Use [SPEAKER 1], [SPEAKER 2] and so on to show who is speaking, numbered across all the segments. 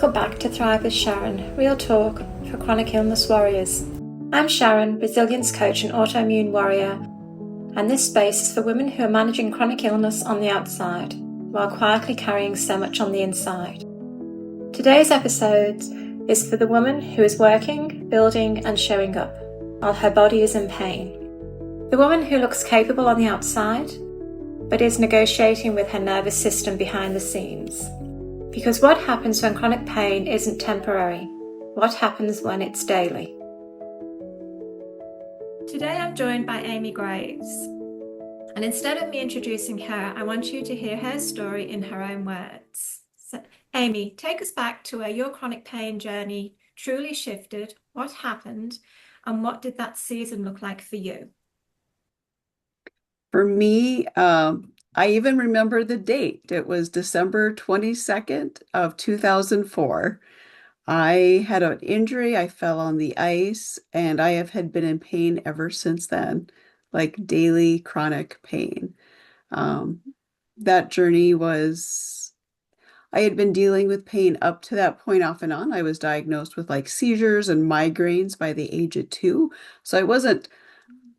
[SPEAKER 1] Welcome back to Thrive with Sharon, real talk for chronic illness warriors. I'm Sharon, resilience coach and autoimmune warrior, and this space is for women who are managing chronic illness on the outside while quietly carrying so much on the inside. Today's episode is for the woman who is working, building and showing up while her body is in pain. The woman who looks capable on the outside but is negotiating with her nervous system behind the scenes. Because what happens when chronic pain isn't temporary? What happens when it's daily? Today I'm joined by Amy Graves. And instead of me introducing her, I want you to hear her story in her own words. So, Amy, take us back to where your chronic pain journey truly shifted. What happened? And what did that season look like for you?
[SPEAKER 2] For me, I even remember the date. It was December 22nd of 2004. I had an injury. I fell on the ice, and I have had been in pain ever since then, like daily chronic pain. Um, that journey was, I had been dealing with pain up to that point off and on. I was diagnosed with like seizures and migraines by the age of 2. So I wasn't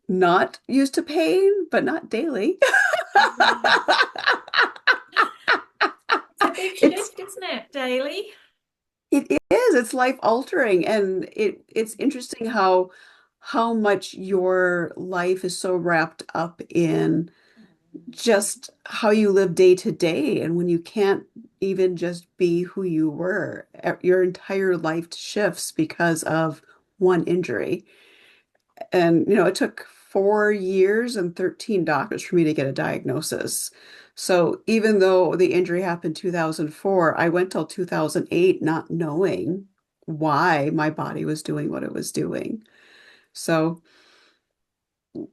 [SPEAKER 2] not used to pain, but not daily.
[SPEAKER 1] It's a big
[SPEAKER 2] It's
[SPEAKER 1] shift, isn't it? Daily.
[SPEAKER 2] it is. It's life altering, and it's interesting how much your life is so wrapped up in just how you live day to day, and when you can't even just be who you were, your entire life shifts because of one injury. And, it took 4 years and 13 doctors for me to get a diagnosis. So even though the injury happened 2004, I went till 2008 not knowing why my body was doing what it was doing. So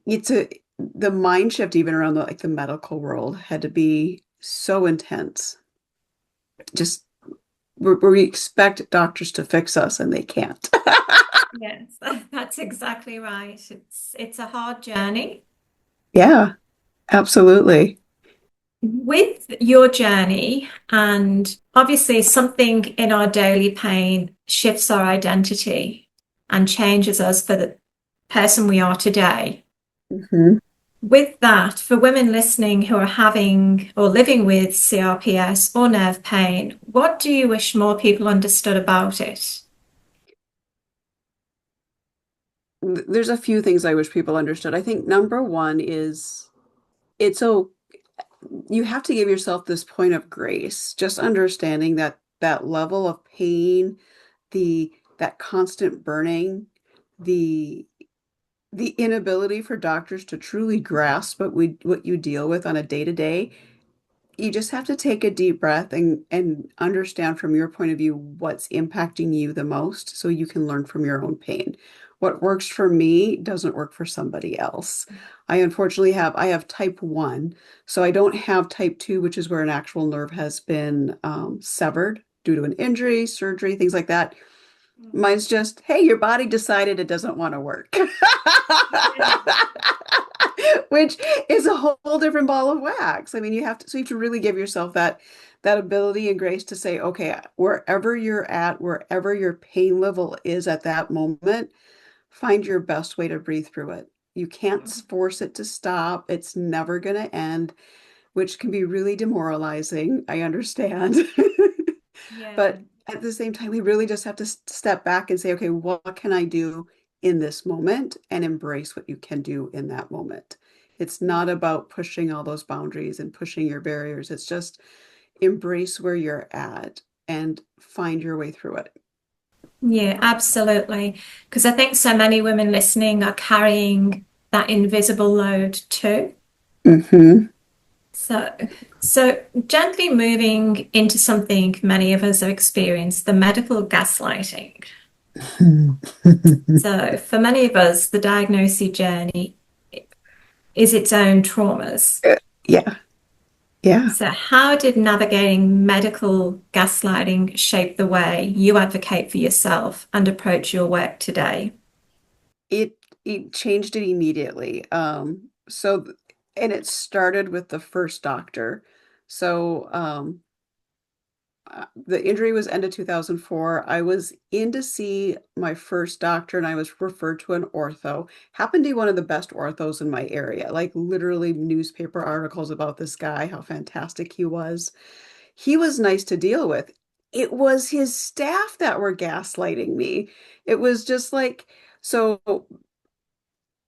[SPEAKER 2] it's the mind shift even around the medical world had to be so intense. Just we expect doctors to fix us and they can't.
[SPEAKER 1] Yes, that's exactly right. It's a hard journey.
[SPEAKER 2] Yeah, absolutely.
[SPEAKER 1] With your journey, and obviously something in our daily pain shifts our identity and changes us for the person we are today.
[SPEAKER 2] Mhm.
[SPEAKER 1] With that, for women listening who are having or living with CRPS or nerve pain, what do you wish more people understood about it?
[SPEAKER 2] There's a few things I wish people understood. I think number one is it's so you have to give yourself this point of grace, just understanding that that level of pain, the that constant burning, the the inability for doctors to truly grasp what you deal with on a day to day. You just have to take a deep breath and understand from your point of view what's impacting you the most so you can learn from your own pain. What works for me doesn't work for somebody else. I unfortunately I have type 1, so I don't have type 2, which is where an actual nerve has been severed due to an injury, surgery, things like that. Mine's just, hey, your body decided it doesn't want to work.
[SPEAKER 1] Yeah.
[SPEAKER 2] Which is a whole different ball of wax. I mean, you have to really give yourself that ability and grace to say, okay, wherever you're at, wherever your pain level is at that moment, find your best way to breathe through it. You can't force it to stop. It's never going to end, which can be really demoralizing. I understand.
[SPEAKER 1] Yeah.
[SPEAKER 2] But at the same time, we really just have to step back and say, okay, what can I do in this moment and embrace what you can do in that moment. It's not about pushing all those boundaries and pushing your barriers. It's just embrace where you're at and find your way through it.
[SPEAKER 1] Yeah, absolutely. Because I think so many women listening are carrying that invisible load too.
[SPEAKER 2] Hmm.
[SPEAKER 1] So, so gently moving into something many of us have experienced, the medical gaslighting. So, for many of us, the diagnosis journey is its own traumas.
[SPEAKER 2] Yeah, yeah.
[SPEAKER 1] So, how did navigating medical gaslighting shape the way you advocate for yourself and approach your work today?
[SPEAKER 2] It it changed it immediately. And it started with the first doctor. So the injury was end of 2004. I was in to see my first doctor and I was referred to an ortho. Happened to be one of the best orthos in my area, like literally newspaper articles about this guy, how fantastic he was. He was nice to deal with. It was his staff that were gaslighting me. It was just like, so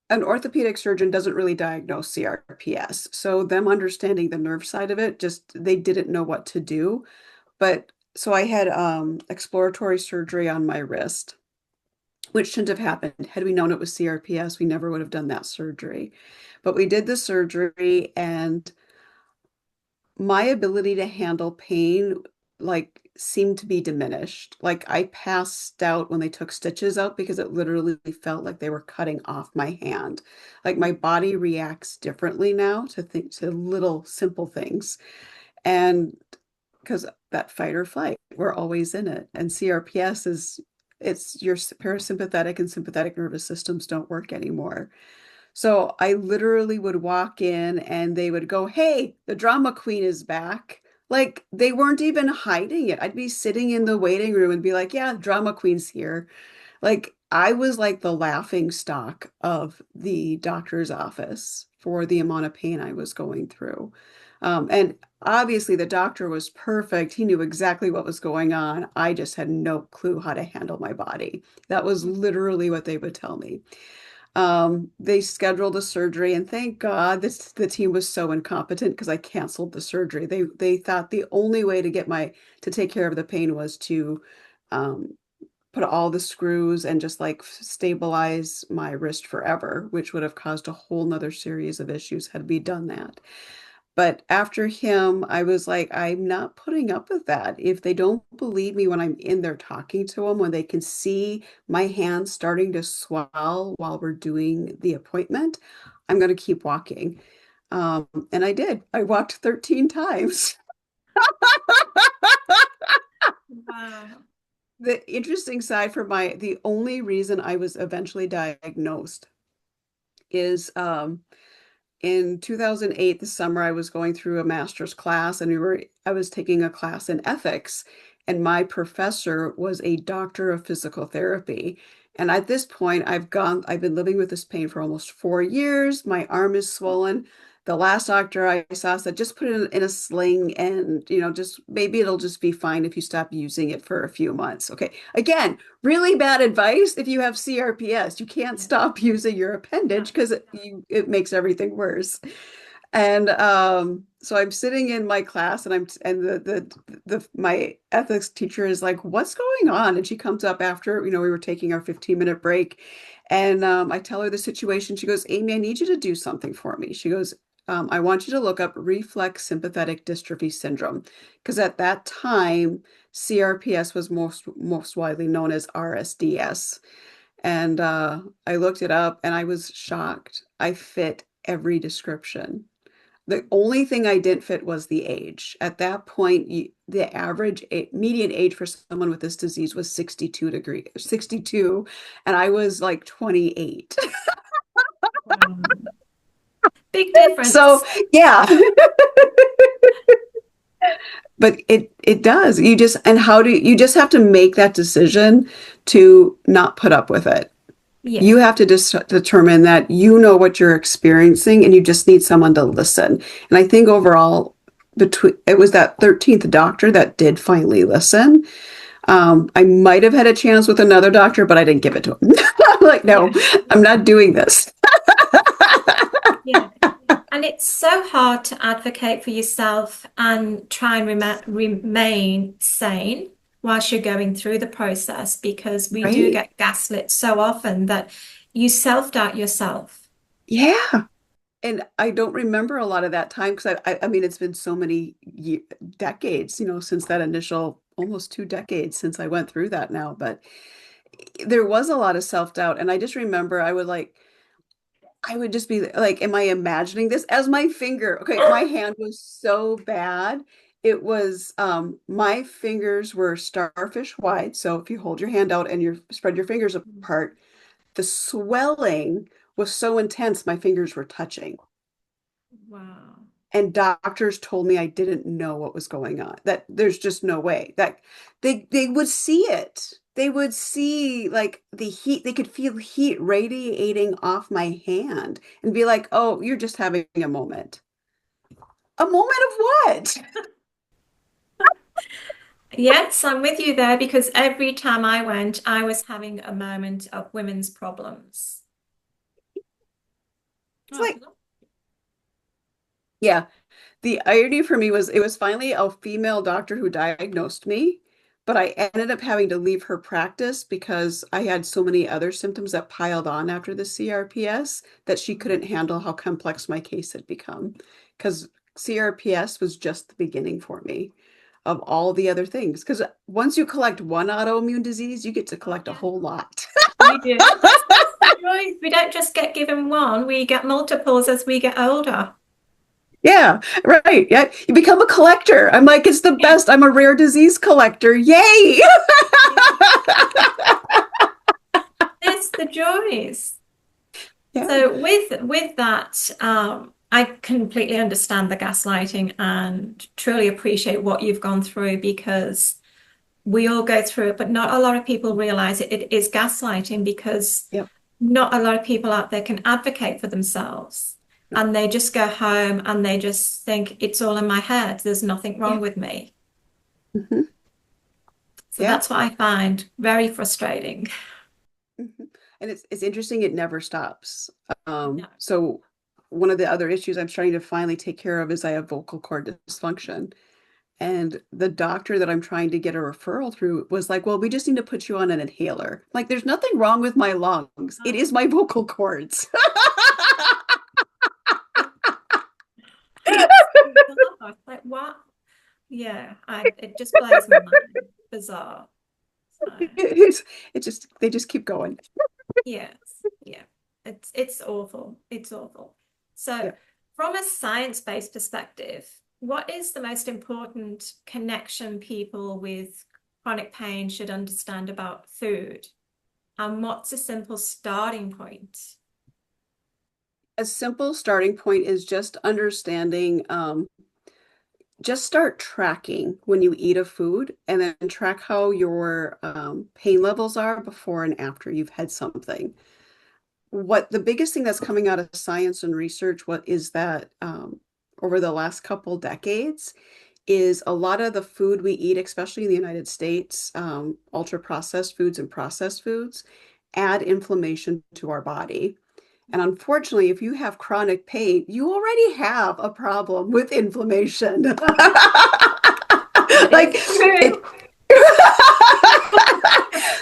[SPEAKER 2] an orthopedic surgeon doesn't really diagnose CRPS. So them understanding the nerve side of it, just they didn't know what to do. But so I had exploratory surgery on my wrist, which shouldn't have happened. Had we known it was CRPS, we never would have done that surgery. But we did the surgery, and my ability to handle pain like seemed to be diminished. Like I passed out when they took stitches out because it literally felt like they were cutting off my hand. Like my body reacts differently now to little simple things. And because that fight or flight, we're always in it. And CRPS is it's your parasympathetic and sympathetic nervous systems don't work anymore. So I literally would walk in and they would go, "Hey, the drama queen is back." Like they weren't even hiding it. I'd be sitting in the waiting room and be like, "Yeah, drama queen's here." Like I was like the laughing stock of the doctor's office for the amount of pain I was going through. And obviously the doctor was perfect. He knew exactly what was going on. I just had no clue how to handle my body. That was literally what they would tell me. They scheduled a surgery, and thank God the team was so incompetent because I canceled the surgery. They thought the only way to get my to take care of the pain was to um, put all the screws and just like stabilize my wrist forever, which would have caused a whole nother series of issues had we done that. But after him, I was like, I'm not putting up with that. If they don't believe me when I'm in there talking to them, when they can see my hands starting to swell while we're doing the appointment, I'm going to keep walking. And I did. I walked 13 times.
[SPEAKER 1] Wow.
[SPEAKER 2] The interesting side for the only reason I was eventually diagnosed is in 2008, the summer, I was going through a master's class and I was taking a class in ethics, and my professor was a doctor of physical therapy. And at this point, I've been living with this pain for almost 4 years. My arm is swollen. The last doctor I saw said, just put it in a sling and, just maybe it'll just be fine if you stop using it for a few months. Okay. Again, really bad advice if you have CRPS. You can't
[SPEAKER 1] Yeah.
[SPEAKER 2] stop using your appendage because it makes everything worse. And so I'm sitting in my class and my ethics teacher is like, "What's going on?" And she comes up after, we were taking our 15-minute break. And I tell her the situation. She goes, "Amy, I need you to do something for me." She goes, "I want you to look up reflex sympathetic dystrophy syndrome." Because at that time, CRPS was most widely known as RSDS. And I looked it up and I was shocked. I fit every description. The only thing I didn't fit was the age. At that point, the median age for someone with this disease was 62, and I was like 28.
[SPEAKER 1] Wow. Big
[SPEAKER 2] So,
[SPEAKER 1] difference.
[SPEAKER 2] yeah. But it does. You just have to make that decision to not put up with it.
[SPEAKER 1] Yeah.
[SPEAKER 2] You have to just determine that you know what you're experiencing and you just need someone to listen. And I think overall, it was that 13th doctor that did finally listen. I might have had a chance with another doctor, but I didn't give it to him. I'm like, no,
[SPEAKER 1] Yeah.
[SPEAKER 2] I'm not doing this.
[SPEAKER 1] Yeah. And it's so hard to advocate for yourself and try and remain sane whilst you're going through the process because we do
[SPEAKER 2] Right?
[SPEAKER 1] get gaslit so often that you self-doubt yourself.
[SPEAKER 2] Yeah. And I don't remember a lot of that time because I mean, it's been so many decades, since that initial, almost 2 decades since I went through that now. But there was a lot of self-doubt. And I just remember I would just be like, am I imagining this as my finger? Okay, my hand was so bad. It was my fingers were starfish wide. So if you hold your hand out and you spread your fingers apart, the swelling was so intense my fingers were touching.
[SPEAKER 1] Wow.
[SPEAKER 2] and doctors told me I didn't know what was going on, that there's just no way that they would see it. They would see like the heat, they could feel heat radiating off my hand and be like, "Oh, you're just having a moment." A moment of what?
[SPEAKER 1] Yes, I'm with you there because every time I went, I was having a moment of women's problems.
[SPEAKER 2] It's
[SPEAKER 1] Oh,
[SPEAKER 2] like, yeah, the irony for me was it was finally a female doctor who diagnosed me, but I ended up having to leave her practice because I had so many other symptoms that piled on after the CRPS that she couldn't handle how complex my case had become. Because CRPS was just the beginning for me of all the other things. Because once you collect one autoimmune disease, you get to
[SPEAKER 1] oh
[SPEAKER 2] collect a
[SPEAKER 1] yeah,
[SPEAKER 2] whole lot.
[SPEAKER 1] you do. That's the joy. We don't just get given one, we get multiples as we get older.
[SPEAKER 2] Yeah, right. Yeah, you become a collector. I'm like, it's the
[SPEAKER 1] Yeah,
[SPEAKER 2] best. I'm a rare disease collector. Yay!
[SPEAKER 1] yeah. It's the joys.
[SPEAKER 2] Yeah.
[SPEAKER 1] So with that, I completely understand the gaslighting and truly appreciate what you've gone through because we all go through it, but not a lot of people realize it. It is gaslighting because
[SPEAKER 2] Yep.
[SPEAKER 1] not a lot of people out there can advocate for themselves.
[SPEAKER 2] No.
[SPEAKER 1] And they just go home and they just think it's all in my head. There's nothing wrong
[SPEAKER 2] Yeah.
[SPEAKER 1] with me.
[SPEAKER 2] Hmm.
[SPEAKER 1] So
[SPEAKER 2] Yeah.
[SPEAKER 1] that's what I find very frustrating.
[SPEAKER 2] Hmm. And it's interesting. It never stops.
[SPEAKER 1] No.
[SPEAKER 2] So one of the other issues I'm trying to finally take care of is I have vocal cord dysfunction. And the doctor that I'm trying to get a referral through was like, well, we just need to put you on an inhaler. Like, there's nothing wrong with my lungs. It is my vocal cords.
[SPEAKER 1] It's bizarre. Like what? Yeah, it just blows my mind. Bizarre. So
[SPEAKER 2] It's, it just, they just keep going.
[SPEAKER 1] yes, yeah. It's awful. It's awful. So
[SPEAKER 2] Yeah.
[SPEAKER 1] from a science-based perspective, what is the most important connection people with chronic pain should understand about food? And what's a simple starting point?
[SPEAKER 2] A simple starting point is just understanding, just start tracking when you eat a food and then track how your pain levels are before and after you've had something. What the biggest thing that's coming out of science and research, what is that over the last couple decades, is a lot of the food we eat, especially in the United States, ultra processed foods and processed foods, add inflammation to our body. And unfortunately, if you have chronic pain, you already have a problem with inflammation.
[SPEAKER 1] That
[SPEAKER 2] Like
[SPEAKER 1] is true.
[SPEAKER 2] it.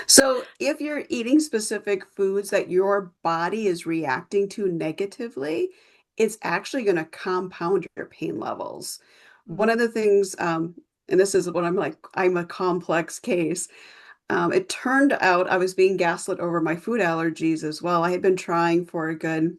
[SPEAKER 2] So if you're eating specific foods that your body is reacting to negatively, it's actually going to compound your pain levels. One of the things, and this is what I'm like, I'm a complex case. It turned out I was being gaslit over my food allergies as well. I had been trying for a good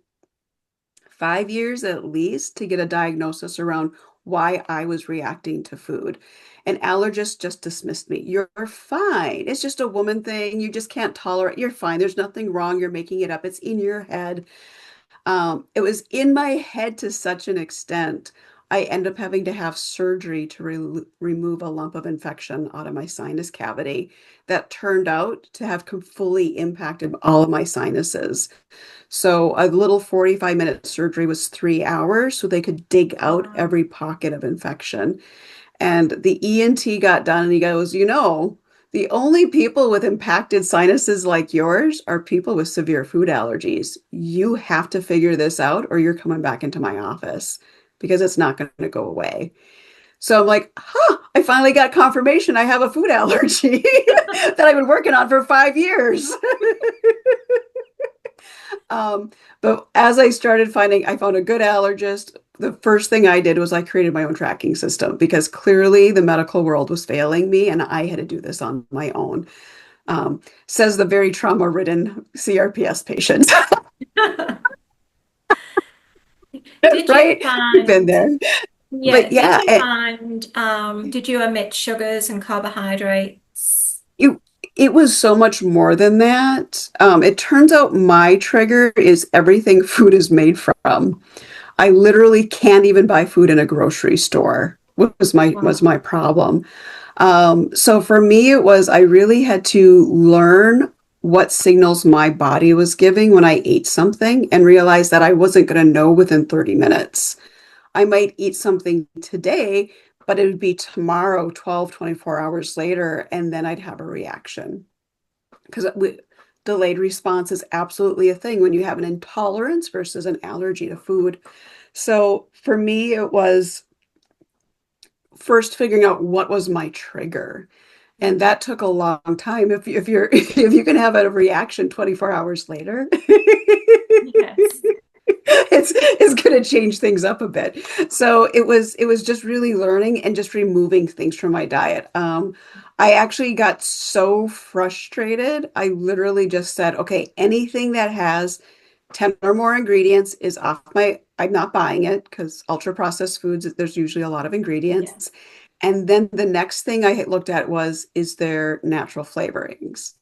[SPEAKER 2] 5 years at least to get a diagnosis around why I was reacting to food. And allergists just dismissed me. You're fine. It's just a woman thing. You just can't tolerate. You're fine. There's nothing wrong. You're making it up. It's in your head. It was in my head to such an extent. I end up having to have surgery to remove a lump of infection out of my sinus cavity that turned out to have fully impacted all of my sinuses. So a little 45-minute surgery was 3 hours so they could dig out
[SPEAKER 1] Wow.
[SPEAKER 2] every pocket of infection. And the ENT got done and he goes, the only people with impacted sinuses like yours are people with severe food allergies. You have to figure this out or you're coming back into my office because it's not going to go away. So I'm like, I finally got confirmation I have a food allergy that I've been working on for 5 years. Um, but as I started finding, I found a good allergist. The first thing I did was I created my own tracking system because clearly the medical world was failing me and I had to do this on my own. Says the very trauma-ridden CRPS patient,
[SPEAKER 1] Did you
[SPEAKER 2] right? We've been
[SPEAKER 1] find,
[SPEAKER 2] there.
[SPEAKER 1] yeah,
[SPEAKER 2] But
[SPEAKER 1] did
[SPEAKER 2] yeah,
[SPEAKER 1] you find, did you omit sugars and carbohydrates?
[SPEAKER 2] it, it was so much more than that. It turns out my trigger is everything food is made from. I literally can't even buy food in a grocery store. Was
[SPEAKER 1] Wow.
[SPEAKER 2] my problem. So for me, it was I really had to learn what signals my body was giving when I ate something and realize that I wasn't going to know within 30 minutes. I might eat something today, but it would be tomorrow, 12, 24 hours later, and then I'd have a reaction. Because delayed response is absolutely a thing when you have an intolerance versus an allergy to food. So for me, it was first figuring out what was my trigger. And that took a long time. If you're if you can have a reaction 24 hours later,
[SPEAKER 1] Yes.
[SPEAKER 2] it's going to change things up a bit. So it was just really learning and just removing things from my diet. I actually got so frustrated. I literally just said, okay, anything that has 10 or more ingredients is off my, I'm not buying it because ultra processed foods, there's usually a lot of
[SPEAKER 1] Yeah.
[SPEAKER 2] ingredients. And then the next thing I looked at was, is there natural flavorings?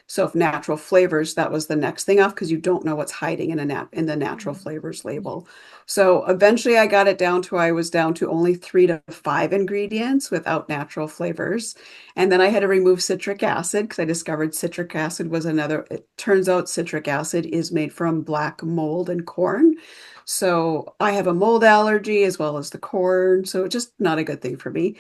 [SPEAKER 2] So if natural flavors, that was the next thing off because you don't know what's hiding in the natural
[SPEAKER 1] Mhm.
[SPEAKER 2] flavors label. So eventually I got it down to I was down to only 3 to 5 ingredients without natural flavors. And then I had to remove citric acid because I discovered citric acid was another. It turns out citric acid is made from black mold and corn. So I have a mold allergy as well as the corn. So it's just not a good thing for me.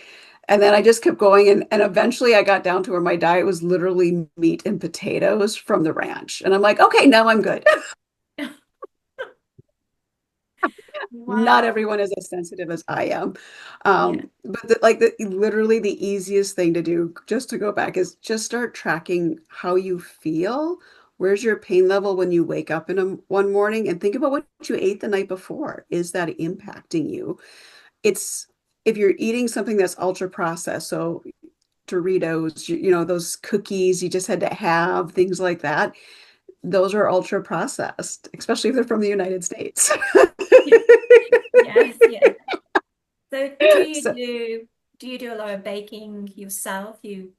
[SPEAKER 2] And then I just kept going. And eventually I got down to where my diet was literally meat and potatoes from the ranch. And I'm like, okay, now I'm good. Not
[SPEAKER 1] Wow.
[SPEAKER 2] everyone is as sensitive as I am.
[SPEAKER 1] Yeah.
[SPEAKER 2] But literally the easiest thing to do, just to go back, is just start tracking how you feel. Where's your pain level when you wake up one morning and think about what you ate the night before. Is that impacting you? It's if you're eating something that's ultra processed, so Doritos, those cookies you just had to have, things like that. Those are ultra processed, especially if they're from the United States.
[SPEAKER 1] Yes, yeah. So
[SPEAKER 2] So
[SPEAKER 1] do you do a lot of baking yourself? You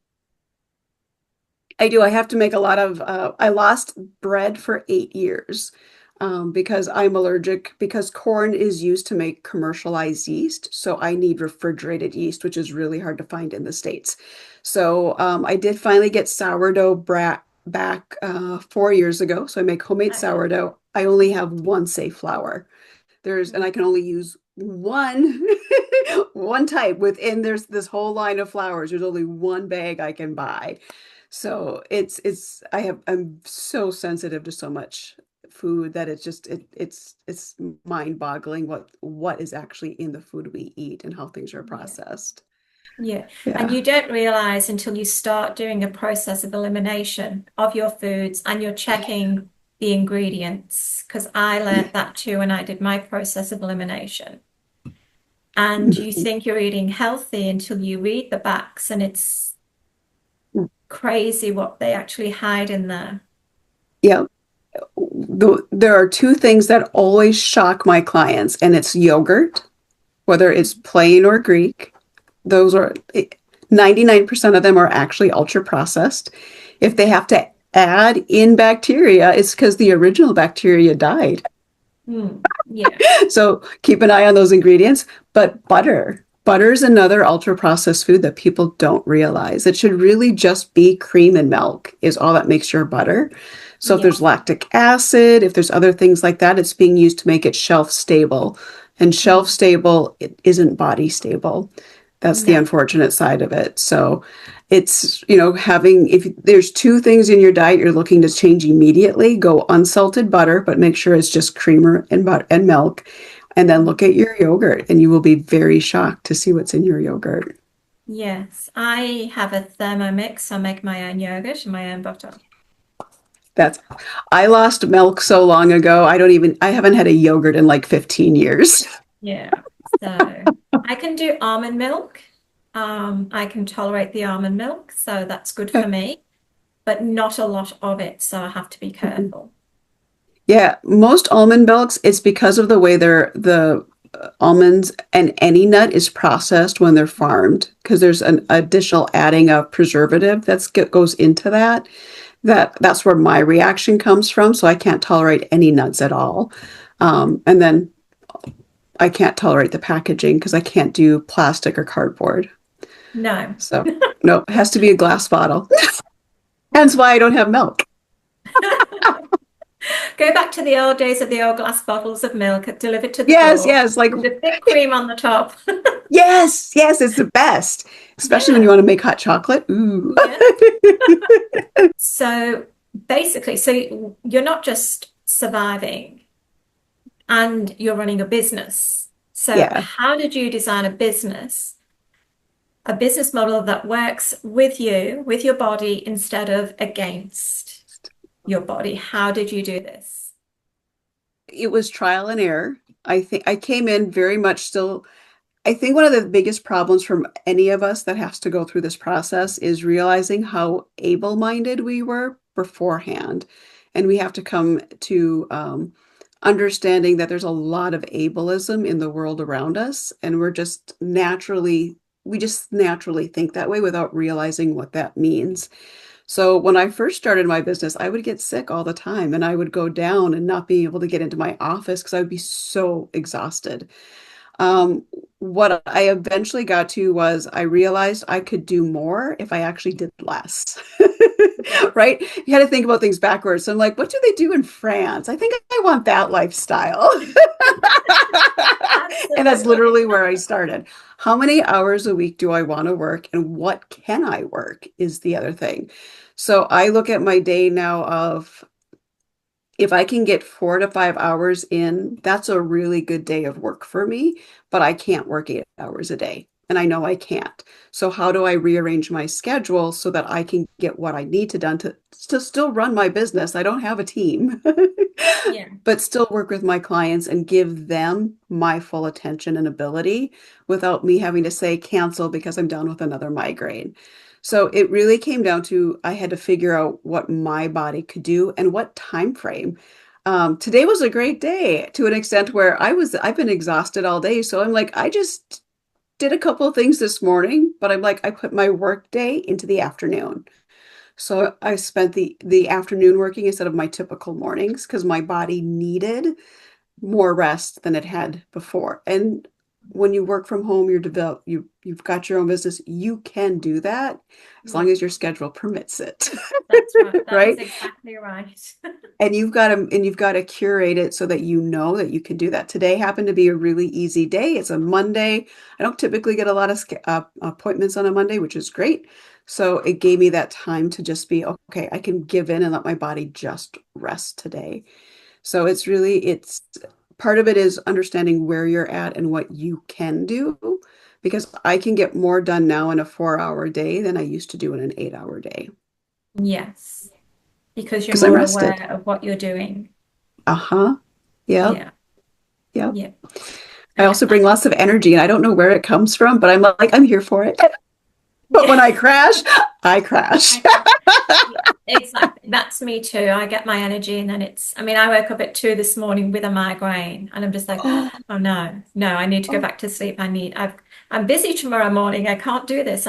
[SPEAKER 2] I do. I have to make a lot of, I lost bread for 8 years because I'm allergic, because corn is used to make commercialized yeast. So I need refrigerated yeast, which is really hard to find in the States. So I did finally get sourdough back 4 years ago. So I make homemade
[SPEAKER 1] okay.
[SPEAKER 2] sourdough. I only have one safe flour. And I can only use one one type within there's this whole line of flowers. There's only one bag I can buy. So I'm so sensitive to so much food that it's mind-boggling what is actually in the food we eat and how things are
[SPEAKER 1] Yeah.
[SPEAKER 2] processed.
[SPEAKER 1] Yeah. And
[SPEAKER 2] Yeah.
[SPEAKER 1] you don't realize until you start doing a process of elimination of your foods and you're checking the ingredients, because I learned that too when I did my process of elimination. And you think you're eating healthy until you read the backs, and it's crazy what they actually hide in there.
[SPEAKER 2] Yeah. There are two things that always shock my clients, and it's yogurt, whether it's plain or Greek. Those are 99% of them are actually ultra processed. If they have to add in bacteria, it's because the original bacteria died.
[SPEAKER 1] Yeah.
[SPEAKER 2] So keep an eye on those ingredients. But butter is another ultra processed food that people don't realize. It should really just be cream and milk is all that makes your butter. So if
[SPEAKER 1] Yeah.
[SPEAKER 2] there's lactic acid, if there's other things like that, it's being used to make it shelf stable. And shelf
[SPEAKER 1] Mm.
[SPEAKER 2] stable, it isn't body stable. That's the
[SPEAKER 1] No.
[SPEAKER 2] unfortunate side of it. So it's, having, if there's two things in your diet you're looking to change immediately, go unsalted butter, but make sure it's just creamer and butter and milk. And then look at your yogurt, and you will be very shocked to see what's in your yogurt.
[SPEAKER 1] Yes. I have a Thermomix. I make my own yogurt and my own butter.
[SPEAKER 2] That's, I lost milk so long ago. I haven't had a yogurt in like 15 years.
[SPEAKER 1] Yeah. So I can do almond milk. I can tolerate the almond milk, so that's good for me, but not a lot of it, so I have to be careful.
[SPEAKER 2] Yeah, most almond milks, it's because of the way the almonds and any nut is processed when they're farmed, because there's an additional adding of preservative goes into that. That's where my reaction comes from. So I can't tolerate any nuts at all. And then I can't tolerate the packaging because I can't do plastic or cardboard.
[SPEAKER 1] No.
[SPEAKER 2] So no, it has to be a glass bottle. Hence why I don't have milk.
[SPEAKER 1] Go back to the old days of the old glass bottles of milk delivered to the
[SPEAKER 2] Yes,
[SPEAKER 1] door
[SPEAKER 2] yes, like
[SPEAKER 1] with the thick cream on the top.
[SPEAKER 2] yes, yes, it's the best. Especially when you
[SPEAKER 1] Yeah.
[SPEAKER 2] want to make hot chocolate. Ooh.
[SPEAKER 1] Yeah. So basically, so you're not just surviving and you're running a business. So
[SPEAKER 2] Yeah.
[SPEAKER 1] how did you design a business model that works with you, with your body instead of against your body? How did you do this?
[SPEAKER 2] It was trial and error. I think I came in very much still. I think one of the biggest problems from any of us that has to go through this process is realizing how able-minded we were beforehand. And we have to come to understanding that there's a lot of ableism in the world around us. And we just naturally think that way without realizing what that means. So when I first started my business, I would get sick all the time and I would go down and not be able to get into my office because I would be so exhausted. Um, what I eventually got to was I realized I could do more if I actually did less. Right? You had to think about things backwards. So I'm like, what do they do in France? I think I want that lifestyle. And that's
[SPEAKER 1] Absolutely.
[SPEAKER 2] literally where I started. How many hours a week do I want to work and what can I work is the other thing. So I look at my day now of if I can get 4 to 5 hours in, that's a really good day of work for me, but I can't work 8 hours a day. And I know I can't. So how do I rearrange my schedule so that I can get what I need to done to still run my business? I don't have a team,
[SPEAKER 1] Yeah.
[SPEAKER 2] but still work with my clients and give them my full attention and ability without me having to say cancel because I'm done with another migraine. So it really came down to I had to figure out what my body could do and what time frame. Today was a great day to an extent where I've been exhausted all day. So I'm like, I just did a couple of things this morning, but I'm like, I put my work day into the afternoon. So I spent the afternoon working instead of my typical mornings because my body needed more rest than it had before. And when you work from home, you've got your own business, you can do that as
[SPEAKER 1] Yeah.
[SPEAKER 2] long as your schedule permits it.
[SPEAKER 1] That's right. That is
[SPEAKER 2] Right?
[SPEAKER 1] exactly right.
[SPEAKER 2] And you've got to curate it so that you know that you can do that. Today happened to be a really easy day. It's a Monday. I don't typically get a lot of appointments on a Monday, which is great. So it gave me that time to just be okay. I can give in and let my body just rest today. So it's part of it is understanding where you're at and what you can do, because I can get more done now in a 4 hour day than I used to do in an 8 hour day
[SPEAKER 1] Yes, because you're
[SPEAKER 2] because I'm
[SPEAKER 1] more
[SPEAKER 2] rested.
[SPEAKER 1] aware of what you're doing.
[SPEAKER 2] Uh-huh. Yep.
[SPEAKER 1] Yeah.
[SPEAKER 2] Yep.
[SPEAKER 1] Yeah.
[SPEAKER 2] I also bring lots of energy and I don't know where it comes from, but I'm like, I'm here for it. But
[SPEAKER 1] Yeah.
[SPEAKER 2] when I crash, I crash.
[SPEAKER 1] Okay. Yeah, exactly. That's me too. I get my energy and then I mean, I woke up at 2 this morning with a migraine and I'm just like,
[SPEAKER 2] Oh,
[SPEAKER 1] oh no, no, I need to go
[SPEAKER 2] oh,
[SPEAKER 1] back to sleep. I'm busy tomorrow morning. I can't do this.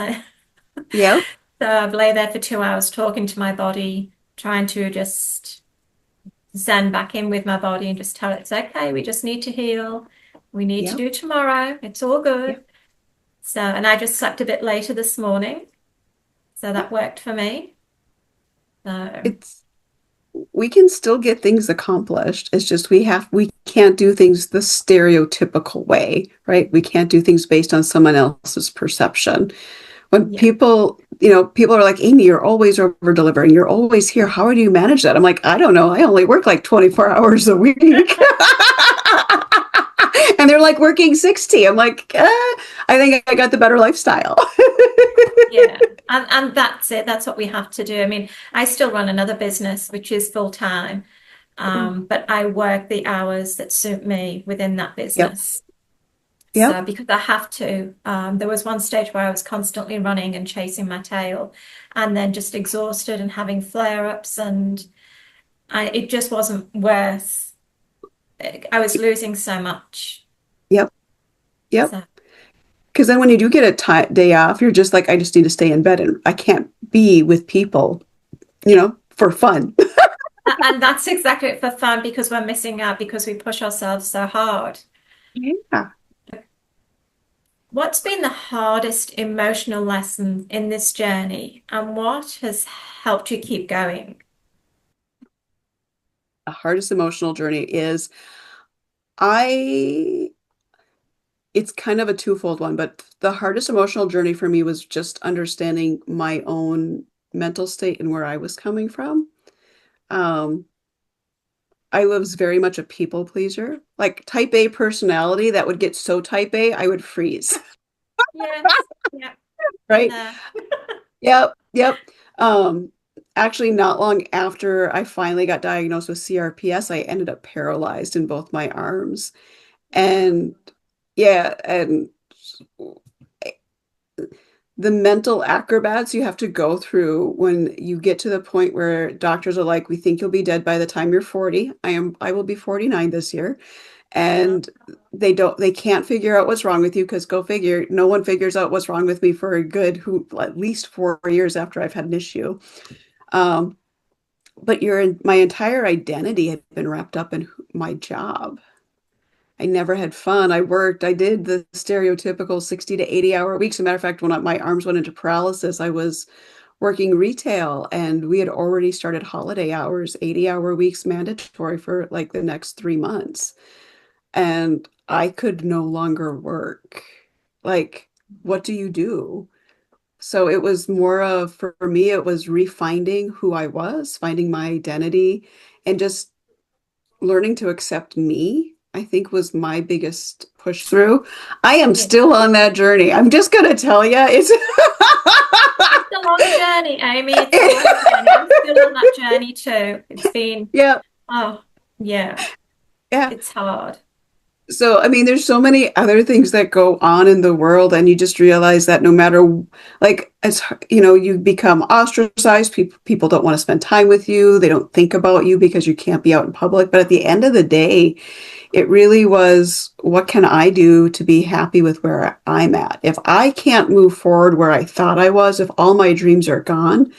[SPEAKER 2] yep,
[SPEAKER 1] So I've lay there for 2 hours talking to my body, trying to just zen back in with my body and just tell it it's okay. We just need to heal. We need to
[SPEAKER 2] yep,
[SPEAKER 1] do tomorrow. It's all good.
[SPEAKER 2] yep,
[SPEAKER 1] So, and I just slept a bit later this morning. So
[SPEAKER 2] yep.
[SPEAKER 1] that worked for me. So,
[SPEAKER 2] It's we can still get things accomplished. It's just we can't do things the stereotypical way, right? We can't do things based on someone else's perception. When
[SPEAKER 1] yeah.
[SPEAKER 2] people are like, Amy, you're always over delivering. You're always here. How do you manage that? I'm like, I don't know. I only work like 24 hours a week. And they're like working 60. I'm like, I think I got the better lifestyle.
[SPEAKER 1] Yeah. And that's it. That's what we have to do. I mean, I still run another business, which is full time. But I work the hours that suit me within that
[SPEAKER 2] Yep.
[SPEAKER 1] business.
[SPEAKER 2] Yep.
[SPEAKER 1] So because I have to, there was one stage where I was constantly running and chasing my tail and then just exhausted and having flare-ups and it just wasn't worth it. I was losing so much.
[SPEAKER 2] Yep. Yep.
[SPEAKER 1] So,
[SPEAKER 2] Because then when you do get a day off, you're just like, I just need to stay in bed and I can't be with people, for fun.
[SPEAKER 1] and that's exactly it for fun because we're missing out because we push ourselves so hard.
[SPEAKER 2] Yeah.
[SPEAKER 1] What's been the hardest emotional lesson in this journey, and what has helped you keep going?
[SPEAKER 2] The hardest emotional journey is I it's kind of a twofold one, but the hardest emotional journey for me was just understanding my own mental state and where I was coming from. Um, I was very much a people pleaser, like type A personality that would get so type A, I would freeze,
[SPEAKER 1] Yes, yeah, been
[SPEAKER 2] right?
[SPEAKER 1] there.
[SPEAKER 2] Yep, yep. Um, Actually, not long after I finally got diagnosed with CRPS, I ended up paralyzed in both my arms.
[SPEAKER 1] Wow.
[SPEAKER 2] And yeah, and the mental acrobats you have to go through when you get to the point where doctors are like, we think you'll be dead by the time you're 40. I will be 49 this year.
[SPEAKER 1] Wow.
[SPEAKER 2] And they can't figure out what's wrong with you because go figure, no one figures out what's wrong with me for a good who at least 4 years after I've had an issue. Um, but my entire identity had been wrapped up in my job. I never had fun. I did the stereotypical 60 to 80 hour weeks. As a matter of fact, when my arms went into paralysis, I was working retail and we had already started holiday hours, 80-hour weeks mandatory for like the next 3 months. And I could no longer work. Like, what do you do? So it was more of, for me, it was refinding who I was, finding my identity, and just learning to accept me, I think was my biggest push through. I am
[SPEAKER 1] Yeah.
[SPEAKER 2] still on that journey. I'm just gonna tell you, it's
[SPEAKER 1] It's a long journey, Amy. It's a long journey. I'm still on that journey too. It's been,
[SPEAKER 2] yeah,
[SPEAKER 1] oh, yeah,
[SPEAKER 2] yeah.
[SPEAKER 1] it's hard.
[SPEAKER 2] So, I mean, there's so many other things that go on in the world, and you just realize that no matter, like, you become ostracized. People don't want to spend time with you. They don't think about you because you can't be out in public. But at the end of the day, it really was, what can I do to be happy with where I'm at? If I can't move forward where I thought I was, if all my dreams are gone,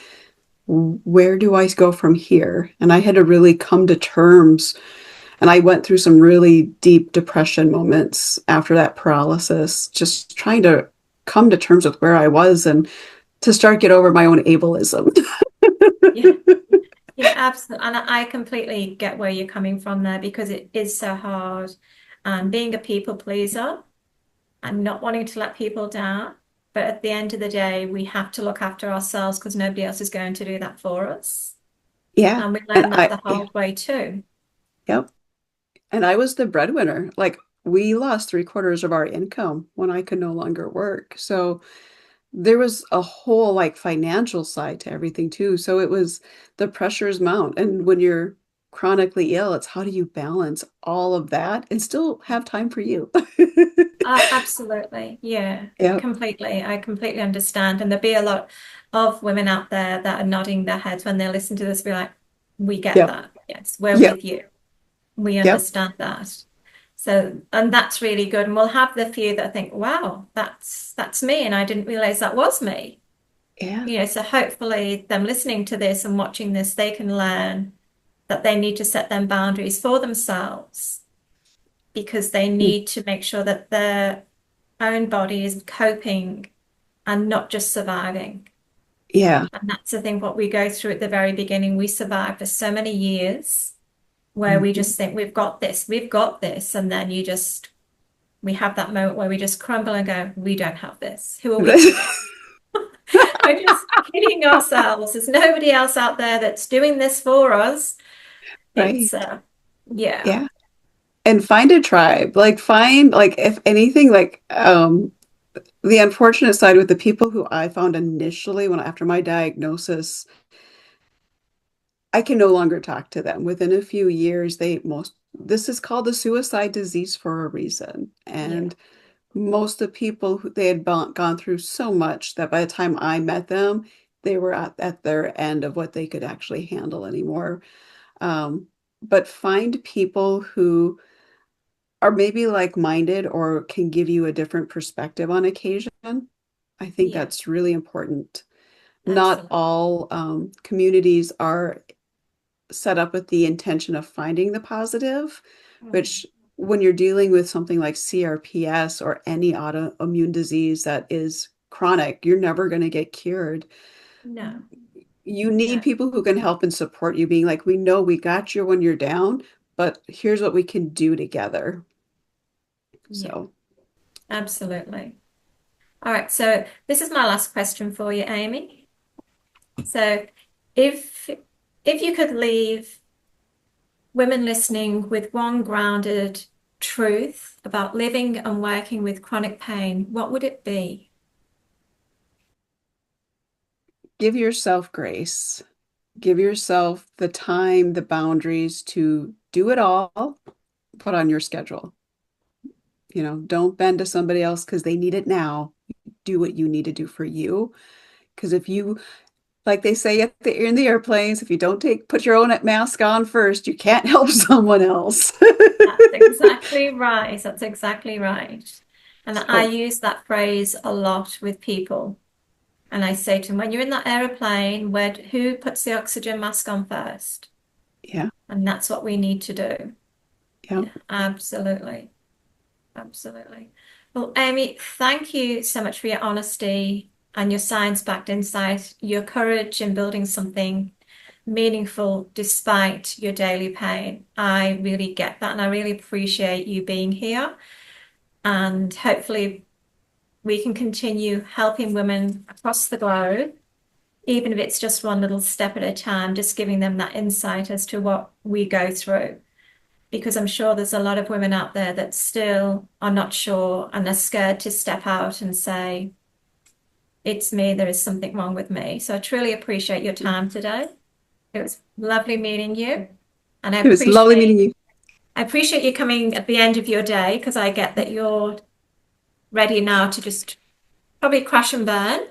[SPEAKER 2] where do I go from here? And I had to really come to terms. And I went through some really deep depression moments after that paralysis, just trying to come to terms with where I was and to start get over my own ableism.
[SPEAKER 1] Yeah, yeah, absolutely. And I completely get where you're coming from there because it is so hard. Being a people pleaser and not wanting to let people down. But at the end of the day, we have to look after ourselves because nobody else is going to do that for us.
[SPEAKER 2] Yeah.
[SPEAKER 1] And we
[SPEAKER 2] And
[SPEAKER 1] learn that the
[SPEAKER 2] yeah,
[SPEAKER 1] hard way too.
[SPEAKER 2] yep. And I was the breadwinner. Like we lost 3/4 of our income when I could no longer work. So there was a whole like financial side to everything too. So it was the pressures mount. And when you're chronically ill, it's how do you balance all of that and still have time for you?
[SPEAKER 1] Absolutely. Yeah,
[SPEAKER 2] Yep,
[SPEAKER 1] completely. I completely understand. And there'll be a lot of women out there that are nodding their heads when they listen to this, be like, we get
[SPEAKER 2] yep,
[SPEAKER 1] that. Yes, we're
[SPEAKER 2] yep,
[SPEAKER 1] with you. We
[SPEAKER 2] yep.
[SPEAKER 1] understand that. So, and that's really good. And we'll have the few that think, wow, that's me. And I didn't realize that was me.
[SPEAKER 2] Yeah.
[SPEAKER 1] So hopefully them listening to this and watching this, they can learn that they need to set them boundaries for themselves because they
[SPEAKER 2] Mm,
[SPEAKER 1] need to make sure that their own body is coping and not just surviving.
[SPEAKER 2] yeah.
[SPEAKER 1] And that's the thing, what we go through at the very beginning, we survive for so many years where we
[SPEAKER 2] Mhm.
[SPEAKER 1] just think we've got this, we've got this. And then we have that moment where we just crumble and go, we don't have this. Who are we kidding? We're just kidding ourselves. There's nobody else out there that's doing this for us. It's,
[SPEAKER 2] Right.
[SPEAKER 1] yeah,
[SPEAKER 2] Yeah. And find a tribe. Like find like if anything like the unfortunate side with the people who I found initially when after my diagnosis, I can no longer talk to them. Within a few years, this is called the suicide disease for a reason.
[SPEAKER 1] yeah,
[SPEAKER 2] And most of the people who they had gone through so much that by the time I met them, they were at their end of what they could actually handle anymore. Um, but find people who are maybe like-minded or can give you a different perspective on occasion. I think
[SPEAKER 1] yeah,
[SPEAKER 2] that's really important. Not
[SPEAKER 1] absolutely.
[SPEAKER 2] all communities are set up with the intention of finding the positive, which
[SPEAKER 1] Mhm.
[SPEAKER 2] when you're dealing with something like CRPS or any autoimmune disease that is chronic, you're never going to get cured.
[SPEAKER 1] No,
[SPEAKER 2] You
[SPEAKER 1] no.
[SPEAKER 2] need people who can help and support you, being like, we know we got you when you're down, but here's what we can do together.
[SPEAKER 1] Yeah,
[SPEAKER 2] So,
[SPEAKER 1] absolutely. All right, so this is my last question for you, Amy. So if you could leave women listening with one grounded truth about living and working with chronic pain, what would it be?
[SPEAKER 2] give yourself grace. Give yourself the time, the boundaries to do it all, put on your schedule. Don't bend to somebody else because they need it now. Do what you need to do for you. Because if you, like they say in the airplanes, if you don't put your own mask on first, you can't help someone else.
[SPEAKER 1] That's exactly right. That's exactly right. And I
[SPEAKER 2] So,
[SPEAKER 1] use that phrase a lot with people. And I say to them, when you're in that aeroplane, who puts the oxygen mask on first?
[SPEAKER 2] yeah,
[SPEAKER 1] And that's what we need to do.
[SPEAKER 2] yeah.
[SPEAKER 1] Yeah, absolutely. Absolutely. Well, Amy, thank you so much for your honesty and your science-backed insight, your courage in building something meaningful despite your daily pain. I really get that, and I really appreciate you being here. And hopefully, we can continue helping women across the globe, even if it's just one little step at a time, just giving them that insight as to what we go through. Because I'm sure there's a lot of women out there that still are not sure and are scared to step out and say, it's me, there is something wrong with me. So I truly appreciate your time today. It was lovely meeting you. And
[SPEAKER 2] It was lovely meeting you.
[SPEAKER 1] I appreciate you coming at the end of your day because I get that you're ready now to just probably crash and burn.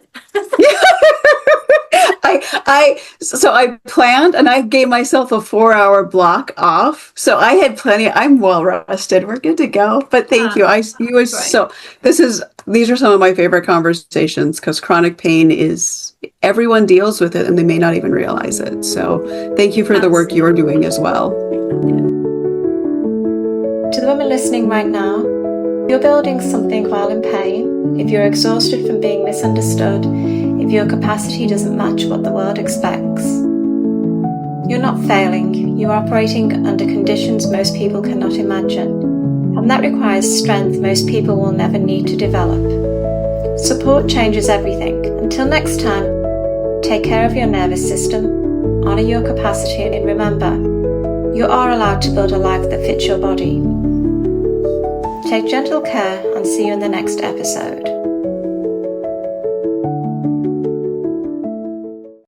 [SPEAKER 2] So I planned and I gave myself a 4 hour block off. So I had plenty. I'm well rested. We're good to go. But thank you. You was
[SPEAKER 1] Great.
[SPEAKER 2] so, these are some of my favorite conversations because chronic pain is, everyone deals with it and they may not even realize it. So thank you for the work you are doing as well.
[SPEAKER 1] To the women listening right now, if you're building something while in pain, if you're exhausted from being misunderstood, if your capacity doesn't match what the world expects, you're not failing. You're operating under conditions most people cannot imagine, and that requires strength most people will never need to develop. Support changes everything. Until next time, take care of your nervous system, honor your capacity, and remember, you are allowed to build a life that fits your body. Take gentle care and see you in the next episode.